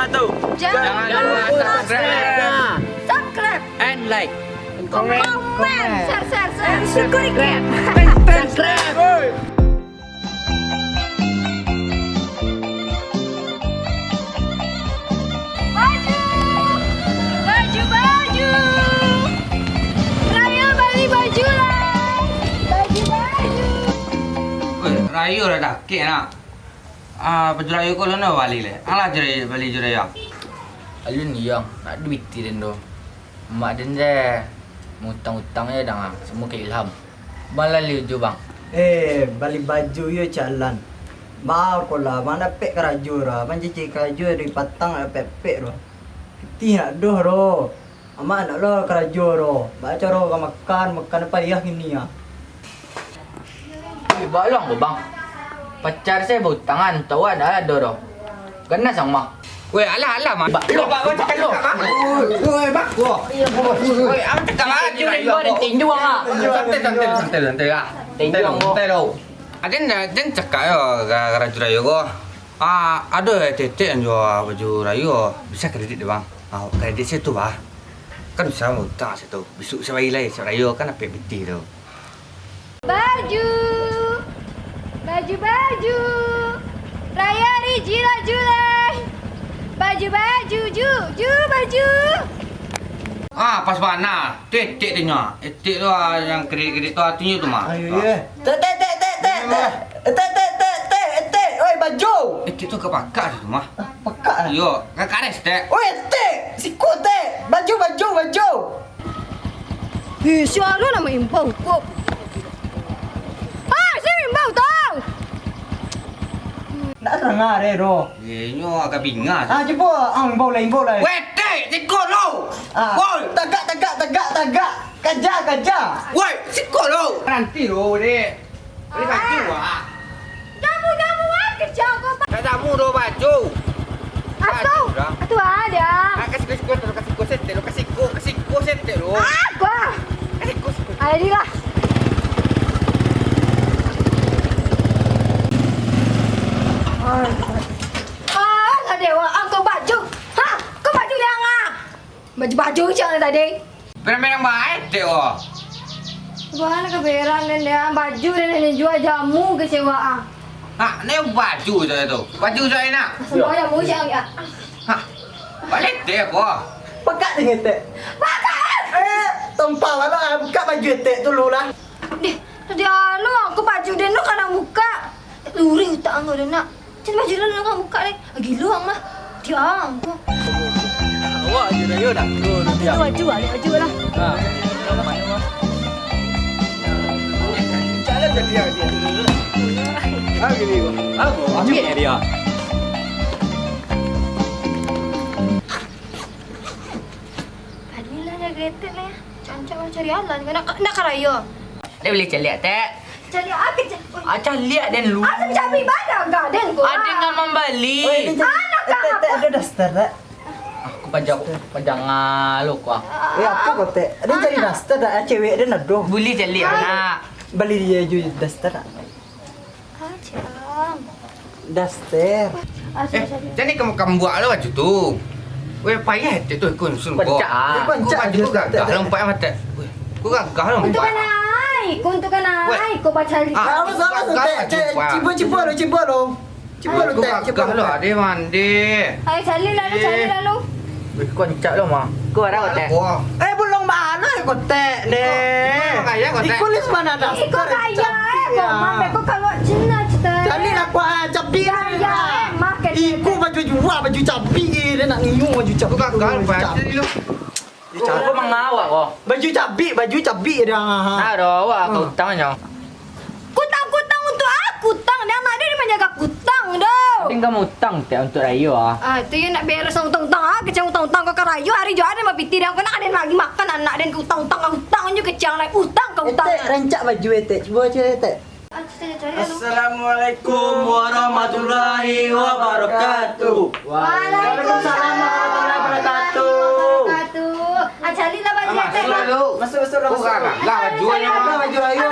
satu. Jangan lupa subscribe And like. komen, share, syukuri ya. Subscribe. Baju, baju. Raya beli baju lah. Baju. Rayu dah dah kek nak. Baju rayu kau lana balik le. Alah jerai balik jerai ya. Alun ni yang nak duit ti den do. Mak den je. Mutang-utang je dah semua ke Ilham. Malah liu jo bang. Balik baju yo jalan. Mau ko lah, mana pek keraju ra. Man cici keraju dari patang pek ro. Ti nak doh ro. Ama nak lo keraju ro. Baca ro ka makan apa ya ini ya. Balong ko bang. Pacar saya bau tangan tawan ada do. Kena sang mak. Weh alah mak. Balong. Kau cakap lu. Oi bak ko. Weh am cakap lah. Kau ada tinju ah. Santai lah. Santai lo. Ada cakap yo raju rayu ko. Ada tete yang jual baju rayu bisa kredit dia bang. Kredit saya tu bah. Kan bisa mau utang saya tu. Besok saya bayar lagi saya rayu kan apa beti tu. Baju. Raya Rijila Julai. Baju, baju. Pas mana? Tete dia nya. Tete tu yang kredit tu tunjuk tu mah. Ayo ye. Te. Oi baju. Tete tu kepakat tu mah. Pakak. Yo, kakares teh. Oi te. Siku te. Baju. Siapa nama imbau kok? Saya imbau tau. Nak sangar ro. Nyo agak bingat. Cuba imbau lai. Weh, teh, sikut lu. Woi, Tagak. Kaja. woi, sikut lu. Nanti lu, dek. Beli baju ah. Kamu kerja kok Pak? Tak tamu do baju. Atau ada. Kasih ko sete lu, kasih ko sete lu. Apa? Kasih ko. Ayo lah. Dewa, kau baju. Kau baju dia ngah. Baju jangan tadi. Perang baik teh oh. Bukan keberan dan dia baju dan jual jamu ke sewa. Ni baju saya tu. Baju saya nak. Semua jamu siang ya. Balik teh ko. Pakak dengan te. Pakai. Tempat mana buka baju te dulu lah. Tadi anu aku baju dia nak kena buka. Luri utang aku dia nak. Jadi baju dia nak buka ni. Lagi luang mah. Dia aku. Awak je rayu dah. Baju lah. Jalan jadi dia. Gini kok. Aku ambil dia. Anilah dah getek lah. Cancak macam cari alan. Nak karayo. Dia boleh celiak teh. Cari apa? Celiak den lu. Asam cabai badak gaden ko. Ada ngam membeli. Anak Te ada daster tak? Aku pajang lu ko. Apa kau te? Ada jadi daster tak? Cewek dia nak doh. Boleh celiak nak. Beli dia juga daster tak? Acang. Daster. Jadi kamu buat lah baju tu. Weh payah teh tu ikut sun ko. Pancak. Kau baju tu gagah lompat mata. Weh, kau gagah lompat. Untuk naik, kau baca lihat. Sama te. Cipa lu. Cipa lu Kau te. gagah lu ada mandi. Ayo cari lalu. Wih, koncak lu mah. Kau ada teh. Wah. Belum mana kau te ne? Kaya kau te. Ikulis mana daster? Ikut kaya kau mampu kau kalau Cina cita. Jadi nak kuah cabi. Kaya makan. Iku baju jual baju cabi dia nak ngiyu baju cabi. Kau gagah lompat lu. Aku mengawak kau. Baju cabi dia. Nah, awak kau utangnya. Kutang untuk aku. Kutang dia anak dia menjaga kutang dah. Tinggal utang teh untuk rayu ah. Itu yang nak beres utang-utang kecang utang-utang kau karayu hari jual ada mapiti dia kau nak ada lagi makan anak dan utang juga kecang lagi utang kau utang. Rancak baju te. Cuba te. Assalamualaikum warahmatullahi wabarakatuh. Waalaikumsalam warahmatullahi wabarakatuh. Cari lah baju teh. Masuk. Kau gagah lah bajunya. Baju ayo.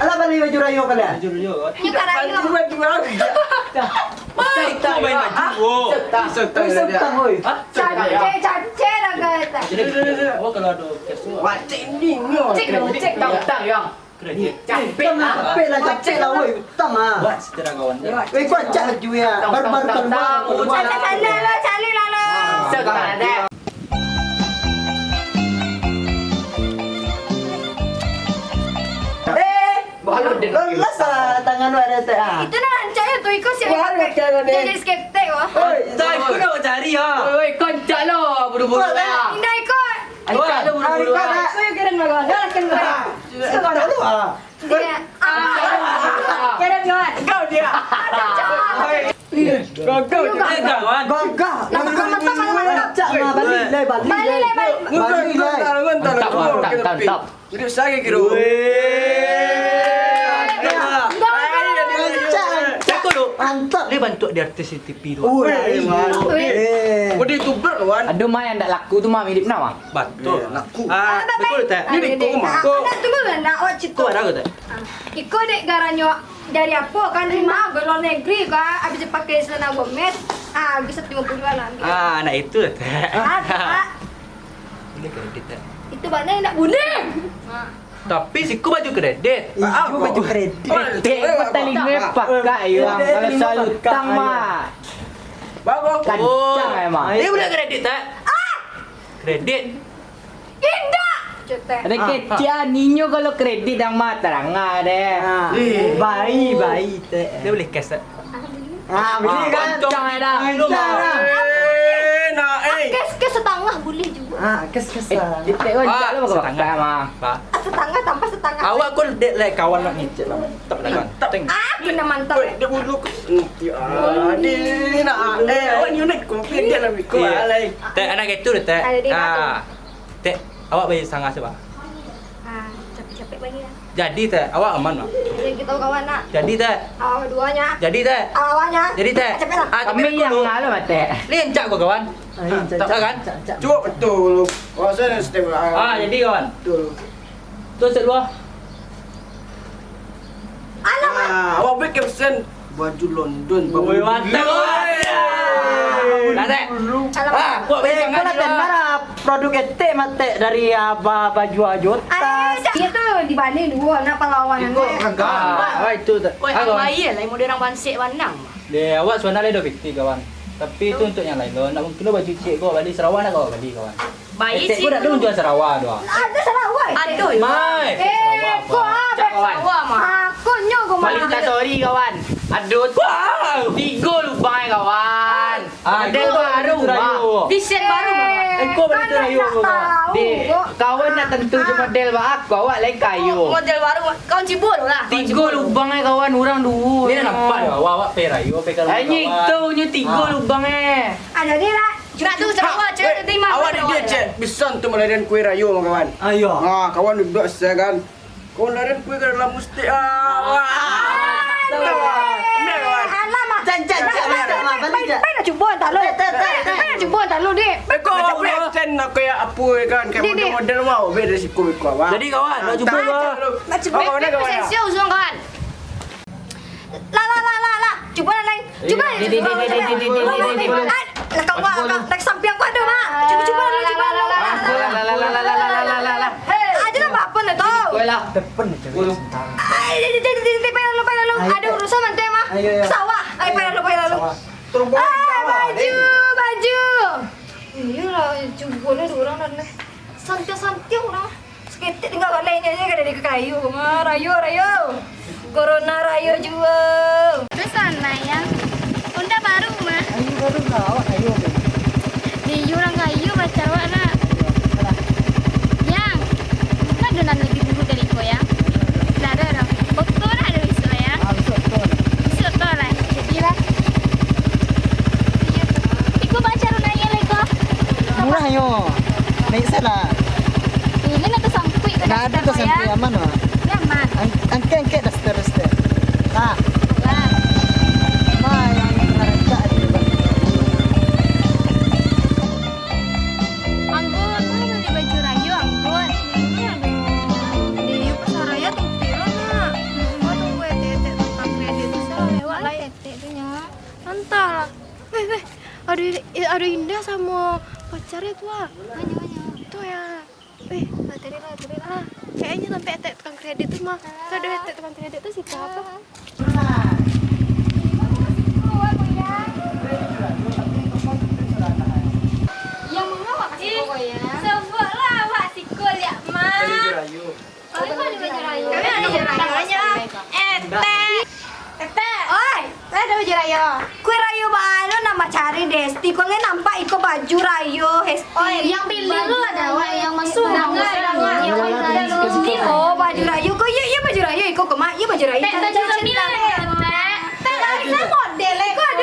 Alah beli baju rayo kalian. Baju rayo. Nyuka rayo. Baju rayo. Serta main baju. Serta. Setang oi. Cance dah kata. Jadi oh kalau ada cash wah ini Cek. Utang yang. kredit. Capek lah oi. Utang ah. Buat secara kawan. Wei kau cak laju ya. Barbar terbang. Sana lo, cari lah lo. Sekarang ada. Baru dia. Lelas lah tangan lu ada teh ah. Itu nak rancangnya tuh ikut sih. Wah, rancang ni. Jadi skeptik wah. Oi, Tak aku nak cari ya. Oi, koncak lo buru-buru lah. Indah ikut. Koncak lo buru-buru lah. Saya kira makan. Dah kena. Sekarang lu ah. Dia. Kira kawan. Kau dia. Kau dia kawan. Gagah. Mantap. Cak mah balik. Balik. Mantap. Jadi saya kira. Mantap. Dia bantu di artis TV tu. Oi, dia youtuber kawan. Aduh mah yang tak laku tu mah mirip nama. Betul. Laku. Betul tak? Ni di rumah. Anak tu mana nak awak cerita. Kau ada ke tak? Iko dek garanyo dari apa kan terima belon negeri kan habis pakai celana gomes habis 150 lah. Nah itu tak. Ini kredit tak? Itu mana yang nak bunuh? Tapi siku baju kredit. Ijo baju kredit. Dek paling pakai yang kalau selalu utang mah. Bagus. Kancang emang. Dia boleh kredit tak? Kredit. Indah. Cetek. Ada kecil ninyo kalau kredit yang mah terang deh. Bayi teh. Dia boleh cash tak? Beli kan. Kancang dah. Nak Kes setengah boleh juga. Kes-kesan. Dek koncak lo pakai mah. Setengah tanpa setengah. Awak kau dek like kawan nak ngicit lah. Tak ada kan? Teng. Kena mantap. Dia bulu nanti ni nak awak ni unik kopi dia lah mikir alai. Teh anak itu teh. Teh awak bayar sangat sebab. Capek-capek bagi lah. Jadi teh awak aman tak? Jadi kita kawan nak. Jadi teh. Awak duanya. Jadi teh. Awaknya. Jadi teh. Capek lah. Kami yang lalu mate. Lincak kau kawan. Tak kan? Cuba betul. Oh saya step. Jadi kawan. Betul. Tu seluar. Alamak. Awak beli caption baju London. Oi mantap. Dah teh. Alamak. Kau bayar sangat Kau nak mana produk ete mate dari baju ajota. Dia tu dibanding dua nak perlawanan. Itu tak. Bayi lah model orang bansik bandang. Dia awak sebenarnya dah fikir kawan. Tapi itu untuk yang lain lo. Nak mungkin lo baju cik kau balik Sarawak nak kau balik kawan. Bayi Cik kau dah dulu jual Sarawak doa. Ada Sarawak. Ada. Mai. Kau apa? Kawan. Aku nyok kau Balik tak sorry kawan. Aduh. Tiga lubang kawan. Model baru mah. Desain baru. Kau balik tu rayu kau. Dek, kawan nak tentu je model bah aku awak lain kayu. Model baru. Kau cibur lah. Tiga lubang kawan orang dua. Ni dah nampak dah. Awak pay rayu pay kalau. Anjing tu nya tiga lubang Ada ni lah. Nak tu Sarawak cek terima. Awak dia cek bisa untuk melarian kuih rayu kawan. Ayo. Kawan duduk saya kan. Kau larian kuih ke dalam musti. Alamak. Jangan. Pai nak cuba tak lo? Pai nak cuba tak lo dek? Kau apa sen nak kayak apa kan? Kayak model mau beda siku kau awak. Jadi kawan nak cuba ke? Nak cuba. Sensial usung kawan. La. Cuba lain. Cuba. Nak samping aku ada mak. Cuba. Aja nak apa nak tahu? Depan je. Pai lalu. Ada urusan nanti mah. Sawah. Pai lalu. Baju. Iyalah, cuba ni dua orang dah. Santai orang. Seketik tinggal kat lainnya je kan dari kayu. Rayu. Corona rayu juga. Terus sana ya. Unda baru mah. Ayo baru awak ayo. Di orang kayu baca awak nak. Yang. Kan donan lebih dulu dari kau ya. Ada. Betul ada isu ya. Isu tu lah. Jadi lah. Iku baca runanya leko. Murah yo. Naik salah. Ini nak tersampui ke Nggak ada tuh sampai aman wah. Aman. Angke daster. Nah, Lah. yang ngerancak di Anggun, mana beli baju rayu Anggun? Ini aduh. Di pasar raya tuh tiro nak. entahlah. Weh, ada Indah sama pacarnya tuh. Banyak. Tuh ya. Tadi lah. Kayaknya sampai tukang kredit tuh mah. Kalau ada tukang kredit tuh siapa apa? Yang mana Wak kasih pokoknya? Sebut lah Wak Sikul ya, Mak. Rayu. Oh, itu ada baju rayu. Kami ada baju rayu. Oi, ada baju rayu. Kue rayu baru nama cari Desti. Kau nggak nampak iko baju rayu Hesti. Oh, yang pilih lu ada Wak yang masuk. Oh baju rayu. Kau iya baju rayu. Iko kemana? Iya baju rayu. Baju sembilan ya, Teh. Saya modelnya. Kau ada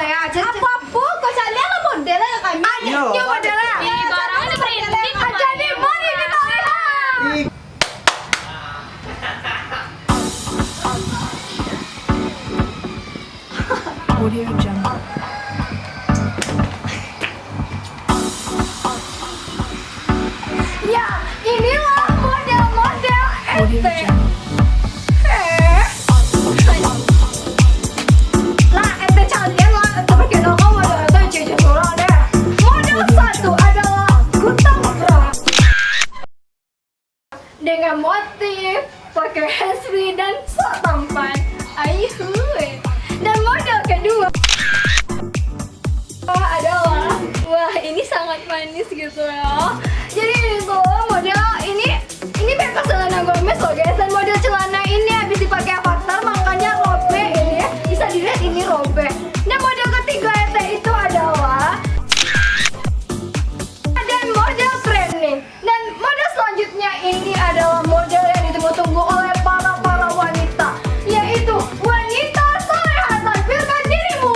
ya. Apa kau salih lah modelnya kami. Iya modelnya. Ih, barangnya printing. Aja nih mari kita lihat. Ya, inilah model-model ente. Lah, ente cantik lah. Tapi kita kau model itu cici surah deh. Model satu adalah Gutang Bra. Dengan motif pakai hairspray dan sok tampan. Ayuh. Dan model kedua adalah wah ini sangat manis gitu ya. Jadi ini tuh model ini bebas celana Gomez loh guys. Dan model celana ini habis dipakai avatar makanya robek ini ya. Bisa dilihat ini robek. Dan model ketiga itu adalah dan model training. Dan model selanjutnya ini adalah model yang ditunggu-tunggu oleh para wanita, yaitu wanita soleha tampilkan dirimu.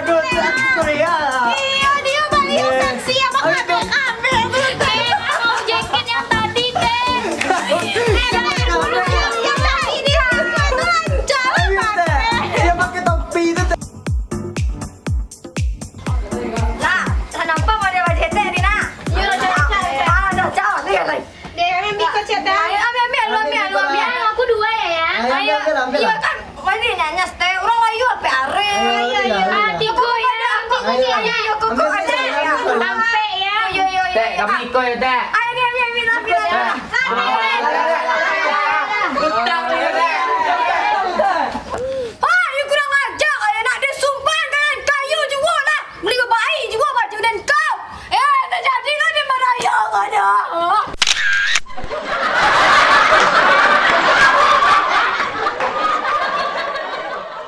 Aduh, Korea. Iya, dia balik seksi apa ngambil mau jaket yang tadi, Teh. Yang tadi dia lancar. Dia pakai topi itu. Lah, nampak model wajah teh Rina? Iya, Ada cawat lihat lagi. Dia ambil cetak. Ambil, lu ambil. Aku dua ya. Ayo, ambil. Iya kan, wani nyanyas teh orang layu apa are? Tigo ya. Ayo, kok ada ya? Sampai ya. Yo. Teh, kami ikut ya, Teh. Ayo, ambil. Teh. Gutang